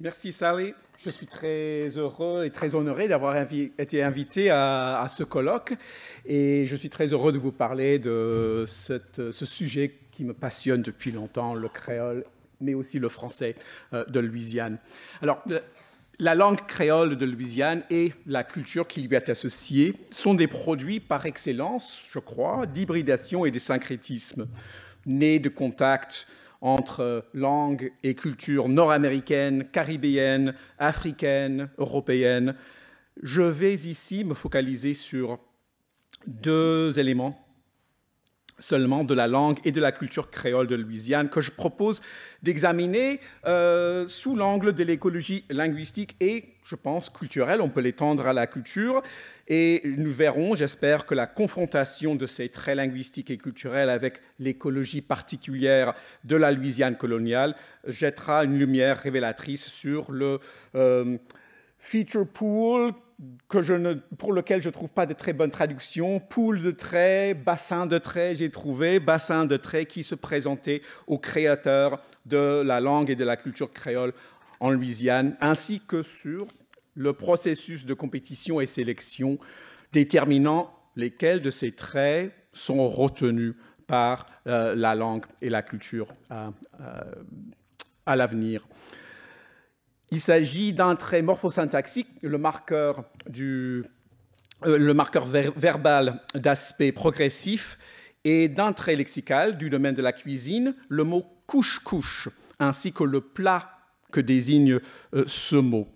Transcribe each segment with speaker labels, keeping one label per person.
Speaker 1: Merci Sally. Je suis très heureux et très honoré d'avoir été invité à ce colloque et je suis très heureux de vous parler de ce sujet qui me passionne depuis longtemps, le créole, mais aussi le français de Louisiane. Alors, la langue créole de Louisiane et la culture qui lui est associée sont des produits par excellence, je crois, d'hybridation et de syncrétisme, nés de contacts entre langue et culture nord-américaine, caribéenne, africaine, européenne. Je vais ici me focaliser sur deux éléments seulement de la langue et de la culture créole de Louisiane que je propose d'examiner sous l'angle de l'écologie linguistique et, je pense, culturelle. On peut l'étendre à la culture et nous verrons, j'espère, que la confrontation de ces traits linguistiques et culturels avec l'écologie particulière de la Louisiane coloniale jettera une lumière révélatrice sur le feature pool pour lequel je ne trouve pas de très bonne traduction, pool de traits, bassin de traits, j'ai trouvé, bassin de traits qui se présentait aux créateurs de la langue et de la culture créole en Louisiane, ainsi que sur le processus de compétition et sélection déterminant lesquels de ces traits sont retenus par la langue et la culture à l'avenir. Il s'agit d'un trait morphosyntaxique, le marqueur verbal d'aspect progressif, et d'un trait lexical du domaine de la cuisine, le mot couche-couche, ainsi que le plat que désigne ce mot.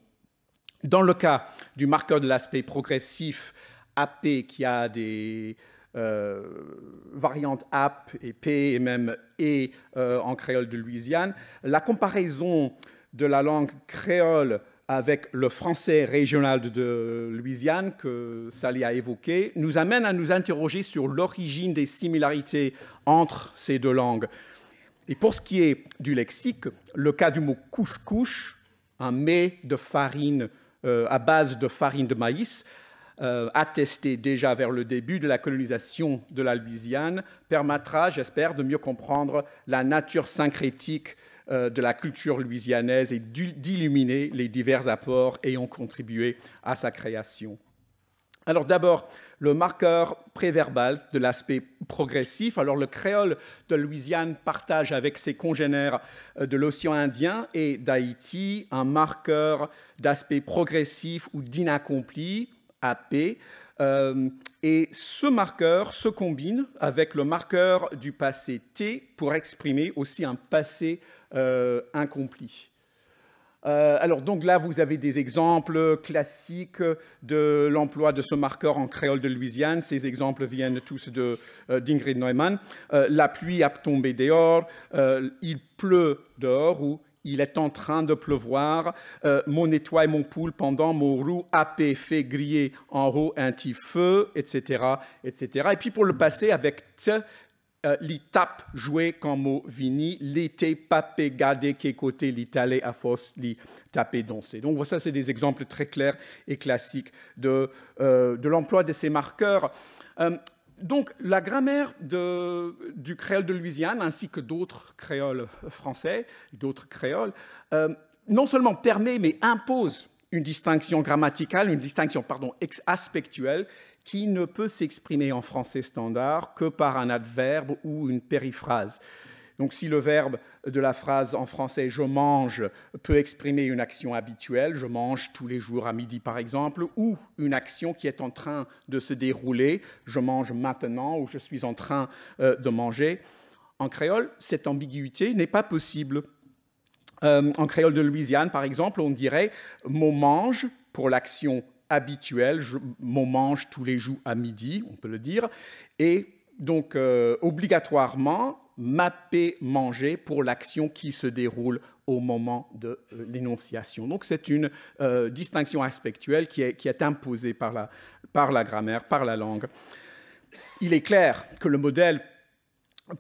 Speaker 1: Dans le cas du marqueur de l'aspect progressif, AP, qui a des variantes AP et P et même E en créole de Louisiane, la comparaison de la langue créole avec le français régional de Louisiane que Sally a évoqué, nous amène à nous interroger sur l'origine des similarités entre ces deux langues. Et pour ce qui est du lexique, le cas du mot couche-couche, un mets de farine à base de farine de maïs, attesté déjà vers le début de la colonisation de la Louisiane, permettra, j'espère, de mieux comprendre la nature syncrétique de la culture louisianaise et d'illuminer les divers apports ayant contribué à sa création. Alors d'abord, le marqueur préverbal de l'aspect progressif. Alors le créole de Louisiane partage avec ses congénères de l'océan Indien et d'Haïti un marqueur d'aspect progressif ou d'inaccompli, AP, et ce marqueur se combine avec le marqueur du passé T pour exprimer aussi un passé incompli. Alors donc là, vous avez des exemples classiques de l'emploi de ce marqueur en créole de Louisiane. Ces exemples viennent tous d'Ingrid Neumann. La pluie a tombé dehors, il pleut dehors ou il est en train de pleuvoir, mon étoile et mon poule pendant mon roux AP fait griller en haut un petit feu, etc., etc. Et puis pour le passé, avec te, li tape jouer quand mot vini, l'été papé gardé qui côté l'italé à force li taper danser. Donc ça, c'est des exemples très clairs et classiques de l'emploi de ces marqueurs. Donc la grammaire du créole de Louisiane, ainsi que d'autres créoles français, d'autres créoles, non seulement permet, mais impose une distinction grammaticale, une distinction, aspectuelle, qui ne peut s'exprimer en français standard que par un adverbe ou une périphrase. Donc si le verbe de la phrase en français « je mange » peut exprimer une action habituelle, je mange tous les jours à midi par exemple, ou une action qui est en train de se dérouler, je mange maintenant ou je suis en train de manger, en créole, cette ambiguïté n'est pas possible. En créole de Louisiane, par exemple, on dirait « mot mange » pour l'action habituel, on mange tous les jours à midi, on peut le dire, et donc obligatoirement mapper manger pour l'action qui se déroule au moment de l'énonciation. Donc c'est une distinction aspectuelle qui est imposée par la grammaire, par la langue. Il est clair que le modèle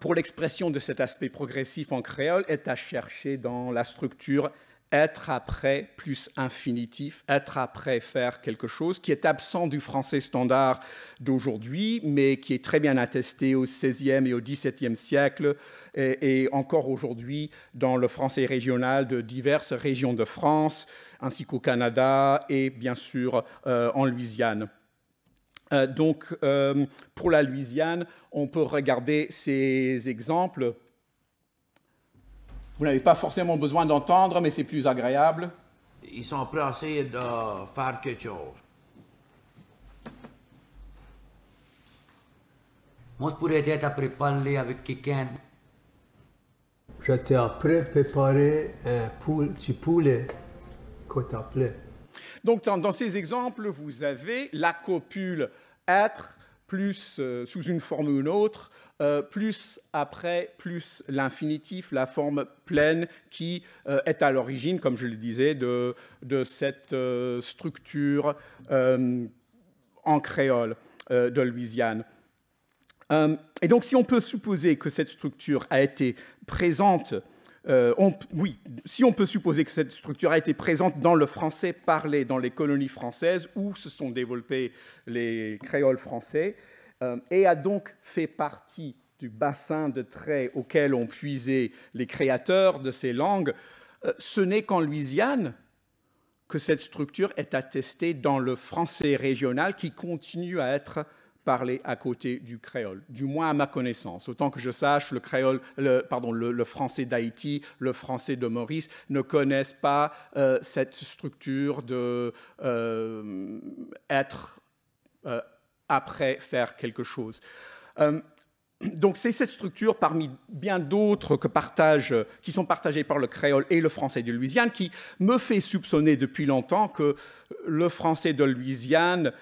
Speaker 1: pour l'expression de cet aspect progressif en créole est à chercher dans la structure être après plus infinitif, être après faire quelque chose, qui est absent du français standard d'aujourd'hui, mais qui est très bien attesté au XVIe et au XVIIe siècle, et encore aujourd'hui dans le français régional de diverses régions de France, ainsi qu'au Canada et bien sûr en Louisiane. Donc, pour la Louisiane, on peut regarder ces exemples. Vous n'avez pas forcément besoin d'entendre, mais c'est plus agréable.
Speaker 2: Ils sont prêts à essayer de faire quelque chose.
Speaker 3: Moi, je pourrais être après parler avec quelqu'un.
Speaker 4: J'étais après préparer un petit poulet qu'on appelait.
Speaker 1: Donc, dans ces exemples, vous avez la copule être plus sous une forme ou une autre, plus après, plus l'infinitif, la forme pleine qui est à l'origine, comme je le disais, de cette structure en créole de Louisiane. Et donc, si on peut supposer que cette structure a été présente, si on peut supposer que cette structure a été présente dans le français parlé dans les colonies françaises où se sont développés les créoles français, et a donc fait partie du bassin de traits auquel ont puisé les créateurs de ces langues, ce n'est qu'en Louisiane que cette structure est attestée dans le français régional qui continue à être parlé à côté du créole, du moins à ma connaissance. Autant que je sache, le français d'Haïti, le français de Maurice ne connaissent pas cette structure de être après faire quelque chose. Donc c'est cette structure parmi bien d'autres qui sont partagées par le créole et le français de Louisiane qui me fait soupçonner depuis longtemps que le français de Louisiane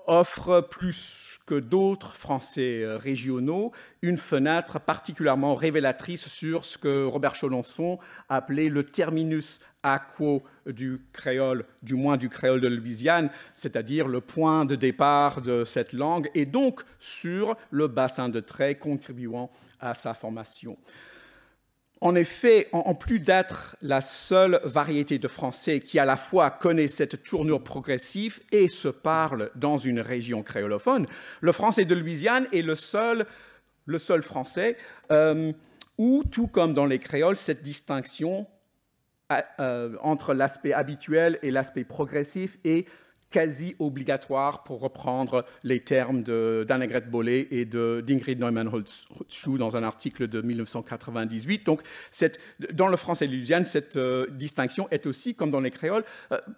Speaker 1: offre plus que d'autres français régionaux une fenêtre particulièrement révélatrice sur ce que Robert Chenonceau appelait le terminus aquo du créole, du moins du créole de Louisiane, c'est-à-dire le point de départ de cette langue, et donc sur le bassin de traits contribuant à sa formation. En effet, en plus d'être la seule variété de français qui à la fois connaît cette tournure progressive et se parle dans une région créolophone, le français de Louisiane est le seul français où, tout comme dans les créoles, cette distinction entre l'aspect habituel et l'aspect progressif est quasi obligatoire, pour reprendre les termes d'Annegret Bollé et d'Ingrid Neumann-Holzschuh dans un article de 1998. Donc, dans le français de Louisiane, cette distinction est aussi, comme dans les créoles,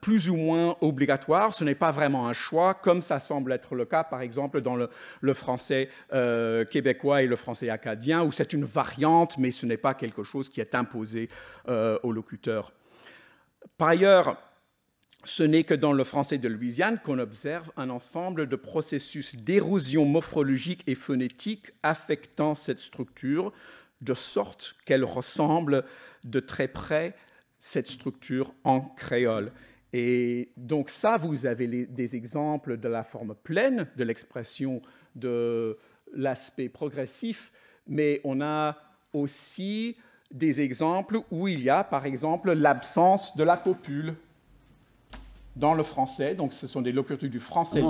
Speaker 1: plus ou moins obligatoire. Ce n'est pas vraiment un choix, comme ça semble être le cas, par exemple, dans le français québécois et le français acadien, où c'est une variante, mais ce n'est pas quelque chose qui est imposé au locuteur. Par ailleurs, ce n'est que dans le français de Louisiane qu'on observe un ensemble de processus d'érosion morphologique et phonétique affectant cette structure, de sorte qu'elle ressemble de très près cette structure en créole. Et donc ça, vous avez des exemples de la forme pleine de l'expression de l'aspect progressif, mais on a aussi des exemples où il y a, par exemple, l'absence de la copule dans le français, donc ce sont des locuteurs du français. Et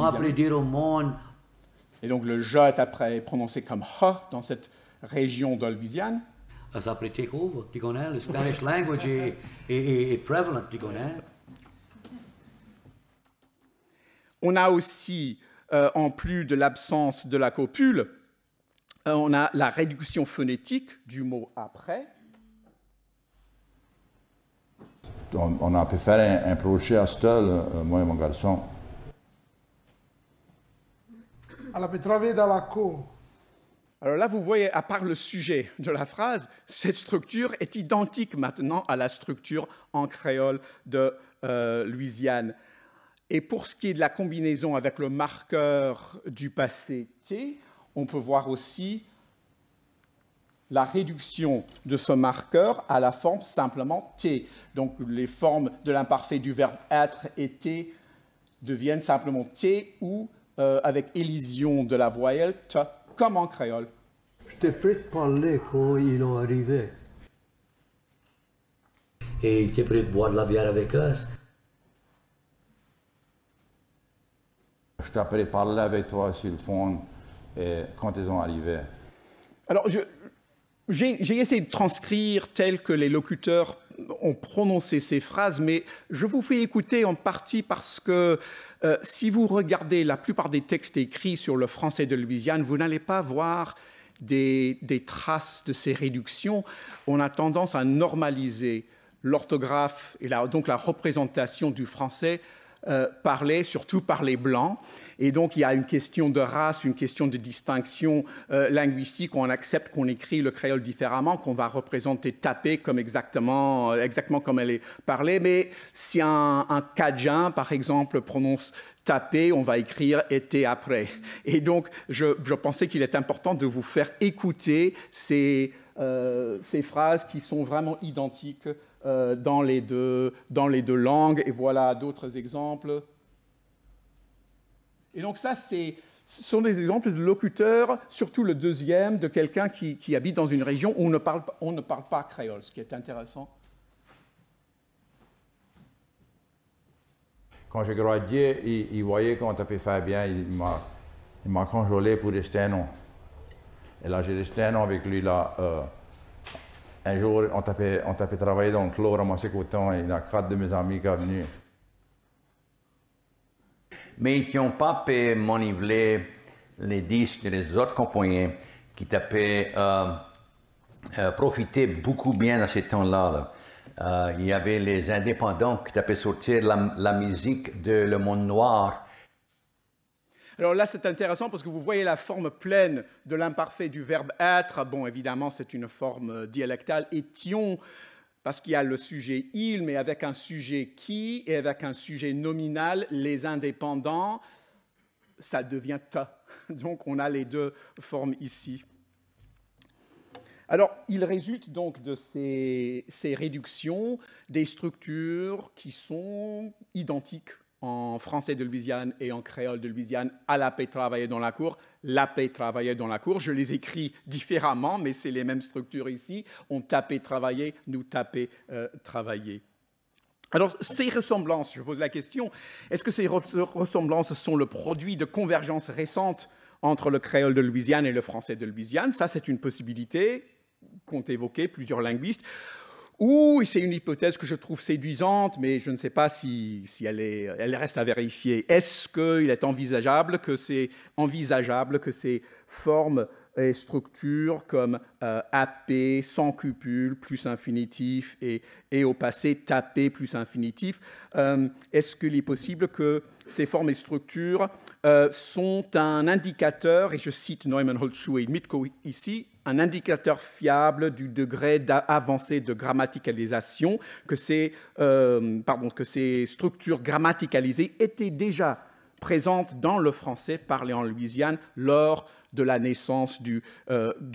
Speaker 1: donc le « je » est après prononcé comme « ha » dans cette région de Louisiane.
Speaker 3: Ça après take over, tu connais, le Spanish language est prevalent, tu connais.
Speaker 1: On a aussi, en plus de l'absence de la copule, on a la réduction phonétique du mot « après ».
Speaker 5: On a pu faire un projet à Stel, moi et mon garçon.
Speaker 6: Alors
Speaker 1: là, vous voyez, à part le sujet de la phrase, cette structure est identique maintenant à la structure en créole de Louisiane. Et pour ce qui est de la combinaison avec le marqueur du passé T, on peut voir aussi la réduction de ce marqueur à la forme simplement T. Donc les formes de l'imparfait du verbe être et T deviennent simplement T ou avec élision de la voyelle T, comme en créole.
Speaker 4: J'étais prêt de parler quand ils ont arrivé.
Speaker 3: et il était prêt de boire de la bière avec us.
Speaker 5: Je t'appelais parler avec toi sur le fond quand ils ont arrivé.
Speaker 1: Alors, j'ai essayé de transcrire tel que les locuteurs ont prononcé ces phrases, mais je vous fais écouter en partie parce que si vous regardez la plupart des textes écrits sur le français de Louisiane, vous n'allez pas voir des traces de ces réductions. On a tendance à normaliser l'orthographe et donc la représentation du français parlé surtout par les Blancs. Et donc, il y a une question de race, une question de distinction linguistique. On accepte qu'on écrit le créole différemment, qu'on va représenter taper comme exactement comme elle est parlée. Mais si un Cajun, par exemple, prononce taper, on va écrire été après. Et donc, je pensais qu'il est important de vous faire écouter ces phrases qui sont vraiment identiques dans les deux langues. Et voilà d'autres exemples. Et donc ça, ce sont des exemples de locuteurs, surtout le deuxième, de quelqu'un qui habite dans une région où on ne parle pas créole, ce qui est intéressant.
Speaker 5: Quand j'ai gradué, il voyait qu'on tapait faire bien, il m'a conjolé pour rester un an. Et là, j'ai resté un an avec lui. Là, un jour, on tapait travailler dans le clos, ramasser coton, et il y a 4 de mes amis qui sont venus.
Speaker 6: Mais ils n'ont pas pu manipuler les disques des autres compagnies qui tapaient profiter beaucoup bien à ce temps-là. Il y avait les indépendants qui tapaient sortir la musique de Le Monde Noir.
Speaker 1: Alors là, c'est intéressant parce que vous voyez la forme pleine de l'imparfait du verbe être. Bon, évidemment, c'est une forme dialectale. Étions, parce qu'il y a le sujet « il », mais avec un sujet « qui » et avec un sujet nominal, les indépendants, ça devient « ta ». Donc, on a les deux formes ici. Alors, il résulte donc de ces réductions des structures qui sont identiques en français de Louisiane et en créole de Louisiane, à la paix travailler dans la cour, la paix travailler dans la cour. Je les écris différemment, mais c'est les mêmes structures ici. On tapait travailler, nous taper travailler. Alors, ces ressemblances, je pose la question, est-ce que ces ressemblances sont le produit de convergences récentes entre le créole de Louisiane et le français de Louisiane? Ça, c'est une possibilité qu'ont évoqué plusieurs linguistes. Ou c'est une hypothèse que je trouve séduisante, mais je ne sais pas si elle reste à vérifier. Est-ce qu'il est envisageable que ces formes et structures comme AP, sans cupule, plus infinitif, et au passé, taper, plus infinitif, est-ce qu'il est possible que ces formes et structures sont un indicateur, et je cite Neumann, Holzschuh et Mitko ici, un indicateur fiable du degré d'avancée de grammaticalisation, que ces structures grammaticalisées étaient déjà présentes dans le français parlé en Louisiane lors de la naissance du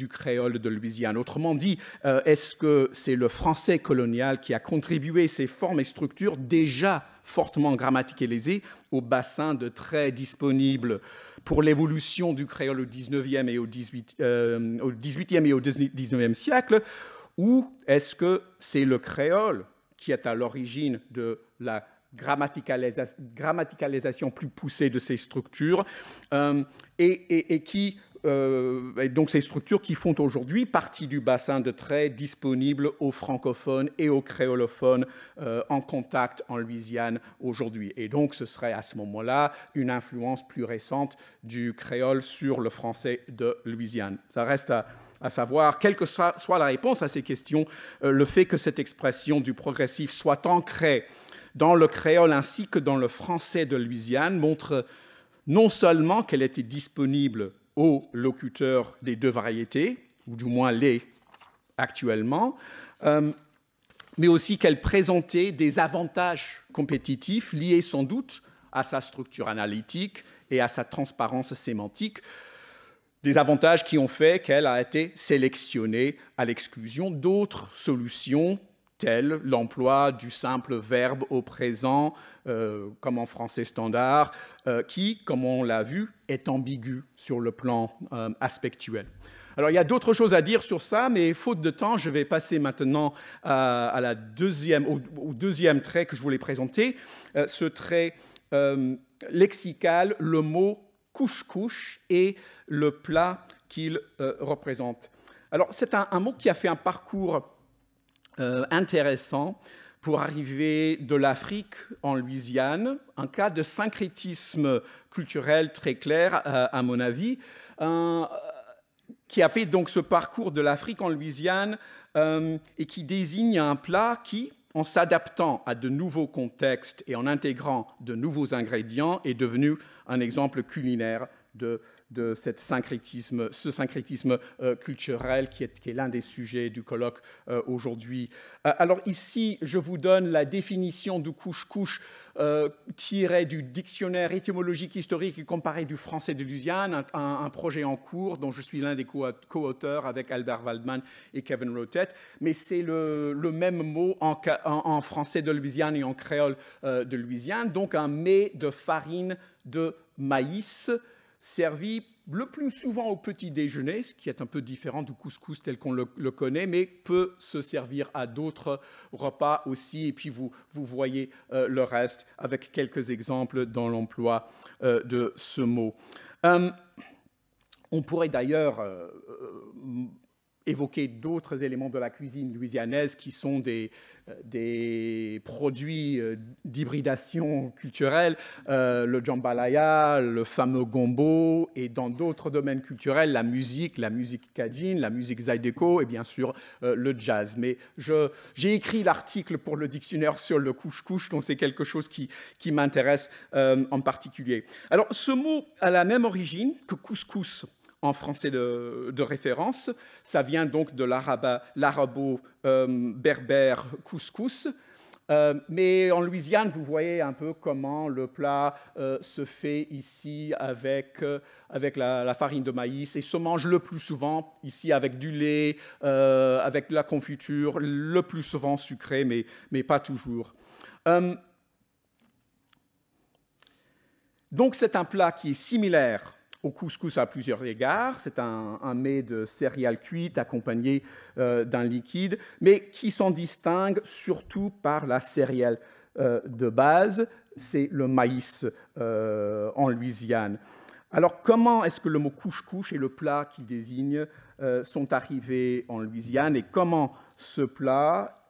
Speaker 1: créole de Louisiane. Autrement dit, est-ce que c'est le français colonial qui a contribué ces formes et structures déjà fortement grammaticalisées au bassin de traits disponibles pour l'évolution du créole au XIXe et au XVIIIe et au XIXe siècle, ou est-ce que c'est le créole qui est à l'origine de la grammaticalisation plus poussée de ces structures et donc ces structures qui font aujourd'hui partie du bassin de traits disponible aux francophones et aux créolophones en contact en Louisiane aujourd'hui. Et donc ce serait à ce moment-là une influence plus récente du créole sur le français de Louisiane. Ça reste à savoir, quelle que soit la réponse à ces questions, le fait que cette expression du progressif soit ancrée dans le créole ainsi que dans le français de Louisiane montre non seulement qu'elle était disponible aux locuteurs des deux variétés, ou du moins les actuellement, mais aussi qu'elle présentait des avantages compétitifs liés sans doute à sa structure analytique et à sa transparence sémantique, des avantages qui ont fait qu'elle a été sélectionnée à l'exclusion d'autres solutions telles l'emploi du simple verbe au présent, comme en français standard, qui, comme on l'a vu, est ambigu sur le plan aspectuel. Alors, il y a d'autres choses à dire sur ça, mais faute de temps, je vais passer maintenant au deuxième trait que je voulais présenter, ce trait lexical, le mot couche-couche et le plat qu'il représente. Alors, c'est un mot qui a fait un parcours intéressant pour arriver de l'Afrique en Louisiane, un cas de syncrétisme culturel très clair, à mon avis, qui a fait donc ce parcours de l'Afrique en Louisiane et qui désigne un plat qui, en s'adaptant à de nouveaux contextes et en intégrant de nouveaux ingrédients, est devenu un exemple culinaire de ce syncrétisme culturel qui est l'un des sujets du colloque aujourd'hui. Alors ici, je vous donne la définition du couche-couche tirée du dictionnaire étymologique historique et comparé du français de Louisiane, un projet en cours dont je suis l'un des co-auteurs avec Albert Waldman et Kevin Rotet, mais c'est le même mot en français de Louisiane et en créole de Louisiane, donc un mets de farine de maïs servi le plus souvent au petit déjeuner, ce qui est un peu différent du couscous tel qu'on le connaît, mais peut se servir à d'autres repas aussi. Et puis vous voyez le reste avec quelques exemples dans l'emploi de ce mot. On pourrait d'ailleurs évoquer d'autres éléments de la cuisine louisianaise qui sont des produits d'hybridation culturelle, le jambalaya, le fameux gombo, et dans d'autres domaines culturels, la musique cajun, la musique zydeco et bien sûr le jazz. Mais j'ai écrit l'article pour le dictionnaire sur le couche-couche, donc c'est quelque chose qui m'intéresse en particulier. Alors ce mot a la même origine que couscous en français de référence. Ça vient donc de l'arabo-berbère couscous. Mais en Louisiane, vous voyez un peu comment le plat se fait ici avec la farine de maïs et se mange le plus souvent ici avec du lait, avec de la confiture, le plus souvent sucré, mais pas toujours. Donc c'est un plat qui est similaire au couscous à plusieurs égards. C'est un mets de céréales cuites accompagné d'un liquide, mais qui s'en distingue surtout par la céréale de base, c'est le maïs en Louisiane. Alors, comment est-ce que le mot couche-couche et le plat qu'il désigne sont arrivés en Louisiane et comment ce plat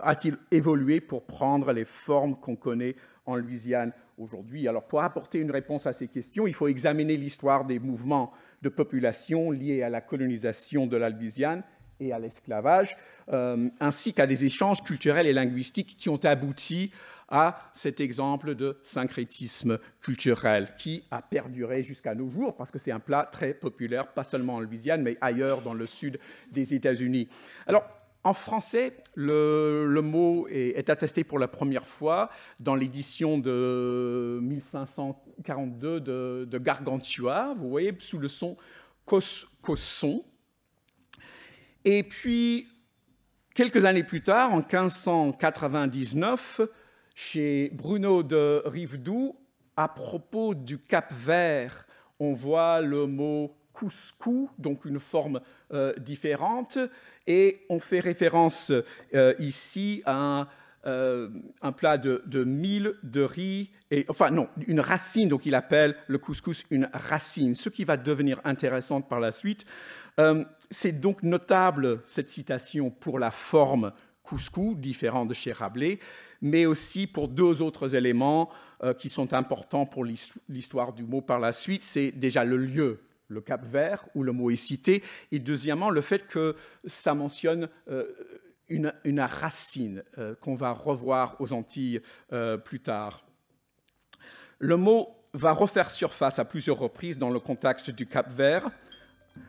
Speaker 1: a-t-il évolué pour prendre les formes qu'on connaît en Louisiane aujourd'hui? Alors, pour apporter une réponse à ces questions, il faut examiner l'histoire des mouvements de population liés à la colonisation de la Louisiane et à l'esclavage, ainsi qu'à des échanges culturels et linguistiques qui ont abouti à cet exemple de syncrétisme culturel qui a perduré jusqu'à nos jours, parce que c'est un plat très populaire, pas seulement en Louisiane, mais ailleurs dans le sud des États-Unis. Alors, en français, le mot est attesté pour la première fois dans l'édition de 1542 de Gargantua, vous voyez, sous le son cosson. Et puis, quelques années plus tard, en 1599, chez Bruno de Rivedoux, à propos du Cap-Vert, on voit le mot couscous, donc une forme différente, et on fait référence ici à un plat de mil, de riz, une racine, donc il appelle le couscous une racine, ce qui va devenir intéressant par la suite. C'est donc notable, cette citation, pour la forme couscous, différent de chez Rabelais, mais aussi pour deux autres éléments qui sont importants pour l'histoire du mot par la suite. C'est déjà le lieu, le Cap-Vert, où le mot est cité, et deuxièmement, le fait que ça mentionne une racine qu'on va revoir aux Antilles plus tard. Le mot va refaire surface à plusieurs reprises dans le contexte du Cap-Vert.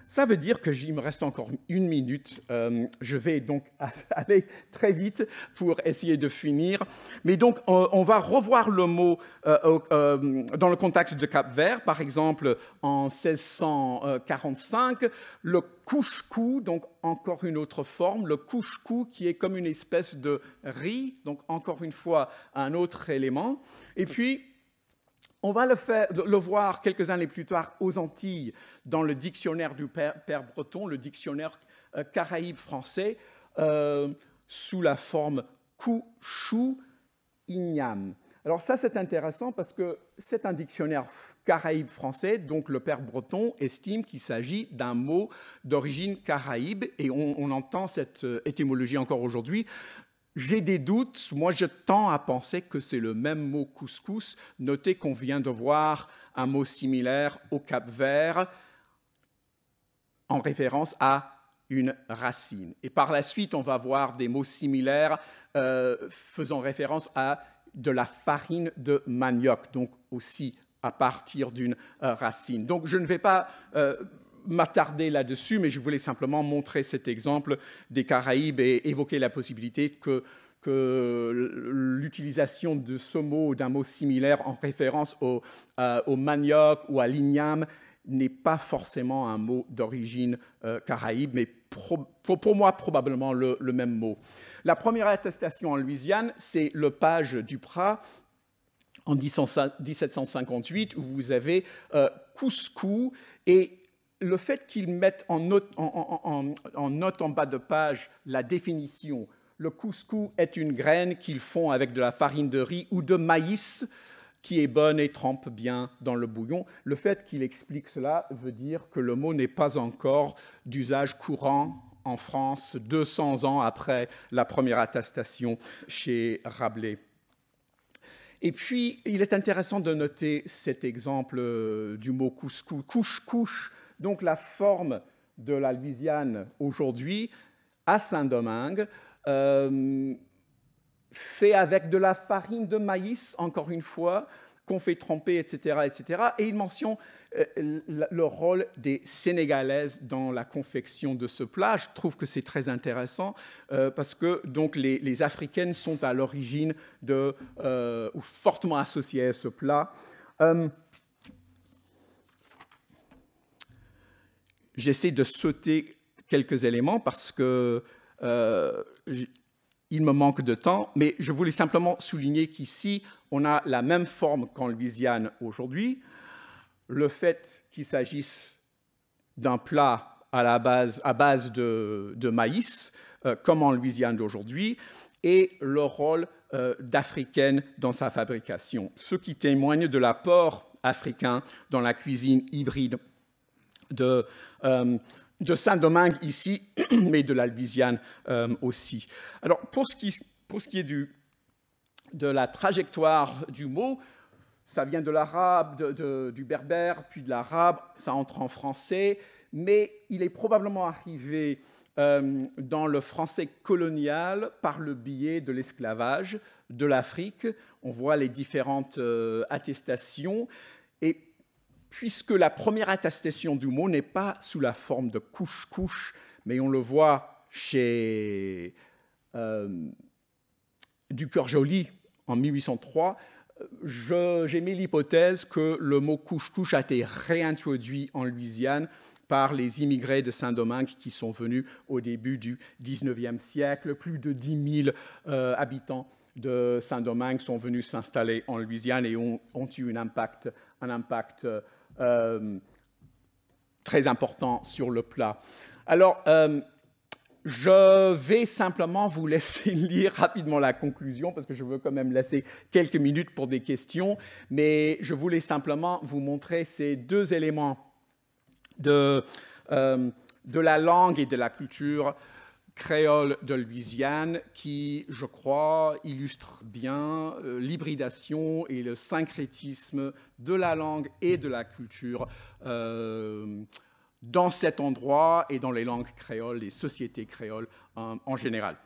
Speaker 1: Ça veut dire qu'il me reste encore une minute. Je vais donc aller très vite pour essayer de finir. Mais donc, on va revoir le mot dans le contexte de Cap-Vert. Par exemple, en 1645, le couche-cou, donc encore une autre forme, le couche-cou qui est comme une espèce de riz, donc encore une fois un autre élément. Et puis, On va le voir quelques années plus tard aux Antilles, dans le dictionnaire du père breton, le dictionnaire caraïbe français, sous la forme Kou-Chou Ignam. Alors ça, c'est intéressant parce que c'est un dictionnaire caraïbe français, donc le père breton estime qu'il s'agit d'un mot d'origine caraïbe, et on entend cette étymologie encore aujourd'hui. J'ai des doutes, moi je tends à penser que c'est le même mot couscous. Notez qu'on vient de voir un mot similaire au Cap-Vert en référence à une racine. Et par la suite, on va voir des mots similaires faisant référence à de la farine de manioc, donc aussi à partir d'une racine. Donc je ne vais pas m'attarder là-dessus, mais je voulais simplement montrer cet exemple des Caraïbes et évoquer la possibilité que l'utilisation de ce mot ou d'un mot similaire en référence au manioc ou à l'igname n'est pas forcément un mot d'origine caraïbe, mais pour moi probablement le même mot. La première attestation en Louisiane, c'est le Page Duprat en 1758, où vous avez couscous, et le fait qu'ils mettent en note en bas de page la définition. Le couscous est une graine qu'ils font avec de la farine de riz ou de maïs qui est bonne et trempe bien dans le bouillon. Le fait qu'il explique cela veut dire que le mot n'est pas encore d'usage courant en France 200 ans après la première attestation chez Rabelais. Et puis, il est intéressant de noter cet exemple du mot couscous, couche-couche, donc la forme de la Louisiane aujourd'hui, à Saint-Domingue, fait avec de la farine de maïs, encore une fois, qu'on fait tremper, etc., etc. Et il mentionne le rôle des Sénégalaises dans la confection de ce plat. Je trouve que c'est très intéressant parce que donc, les Africaines sont à l'origine ou fortement associées à ce plat. J'essaie de sauter quelques éléments parce que il me manque de temps, mais je voulais simplement souligner qu'ici, on a la même forme qu'en Louisiane aujourd'hui. Le fait qu'il s'agisse d'un plat à base de maïs, comme en Louisiane d'aujourd'hui, et le rôle d'africaine dans sa fabrication, ce qui témoigne de l'apport africain dans la cuisine hybride de Saint-Domingue ici, mais de la Louisiane aussi. Alors, pour ce qui est de la trajectoire du mot, ça vient de l'arabe, du berbère, puis de l'arabe, ça entre en français, mais il est probablement arrivé dans le français colonial par le biais de l'esclavage de l'Afrique. On voit les différentes attestations, et puisque la première attestation du mot n'est pas sous la forme de couche-couche, mais on le voit chez Ducœur-Joly en 1803, j'ai mis l'hypothèse que le mot couche-couche a été réintroduit en Louisiane par les immigrés de Saint-Domingue qui sont venus au début du XIXe siècle. Plus de 10 000 habitants de Saint-Domingue sont venus s'installer en Louisiane et ont eu un impact très important sur le plat. Alors, je vais simplement vous laisser lire rapidement la conclusion parce que je veux quand même laisser quelques minutes pour des questions, mais je voulais simplement vous montrer ces deux éléments de la langue et de la culture créole de Louisiane qui, je crois, illustre bien l'hybridation et le syncrétisme de la langue et de la culture dans cet endroit et dans les langues créoles, les sociétés créoles en général.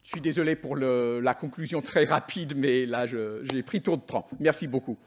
Speaker 1: Je suis désolé pour la conclusion très rapide, mais là, j'ai pris trop de temps. Merci beaucoup.